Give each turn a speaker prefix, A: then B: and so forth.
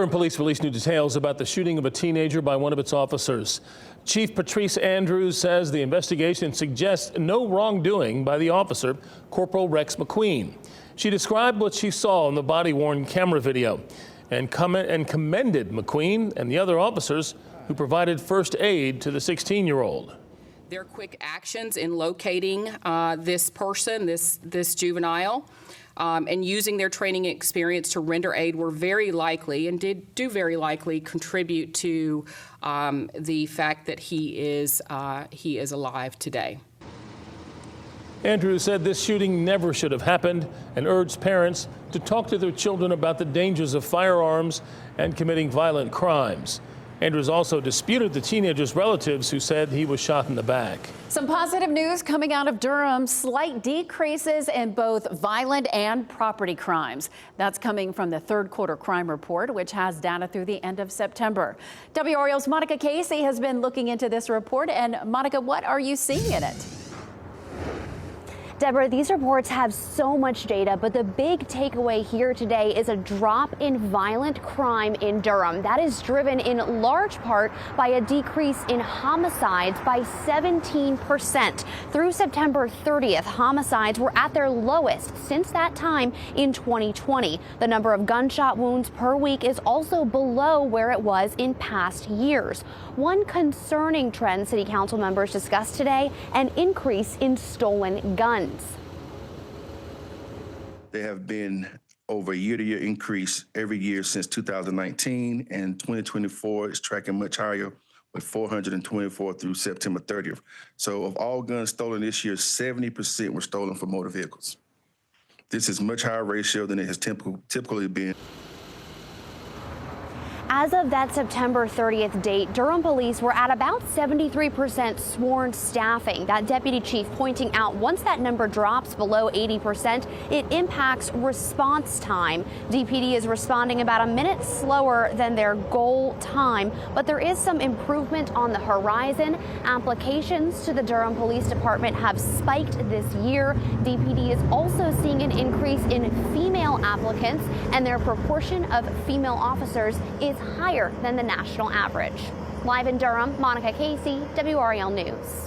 A: Durham police released new details about the shooting of a teenager by one of its officers. Chief Patrice Andrews says the investigation suggests no wrongdoing by the officer, Corporal Rex McQueen. She described what she saw in the body-worn camera video and commended McQueen and the other officers who provided first aid to the 16-year-old.
B: Their quick actions in locating this person, this juvenile, and using their training experience to render aid were very likely and do very likely contribute to the fact that he is alive today.
A: Andrews said this shooting never should have happened and urged parents to talk to their children about the dangers of firearms and committing violent crimes. Andrews also disputed the teenager's relatives who said he was shot in the back.
C: Some positive news coming out of Durham. Slight decreases in both violent and property crimes. That's coming from the third quarter crime report, which has data through the end of September. WRAL's Monica Casey has been looking into this report. And Monica, what are you seeing in it?
D: Deborah, these reports have so much data, but the big takeaway here today is a drop in violent crime in Durham. That is driven in large part by a decrease in homicides by 17%. Through September 30th, homicides were at their lowest since that time in 2020. The number of gunshot wounds per week is also below where it was in past years. One concerning trend city council members discussed today, an increase in stolen guns.
E: There have been over a year-to-year increase every year since 2019, and 2024 is tracking much higher with 424 through September 30th. So of all guns stolen this year, 70% were stolen from motor vehicles. This is much higher ratio than it has typically been.
D: As of that September 30th date, Durham police were at about 73% sworn staffing. That deputy chief pointing out once that number drops below 80%, it impacts response time. DPD is responding about a minute slower than their goal time, but there is some improvement on the horizon. Applications to the Durham Police Department have spiked this year. DPD is also seeing an increase in female applicants, and their proportion of female officers is higher than the national average. Live in Durham, Monica Casey, WRAL News.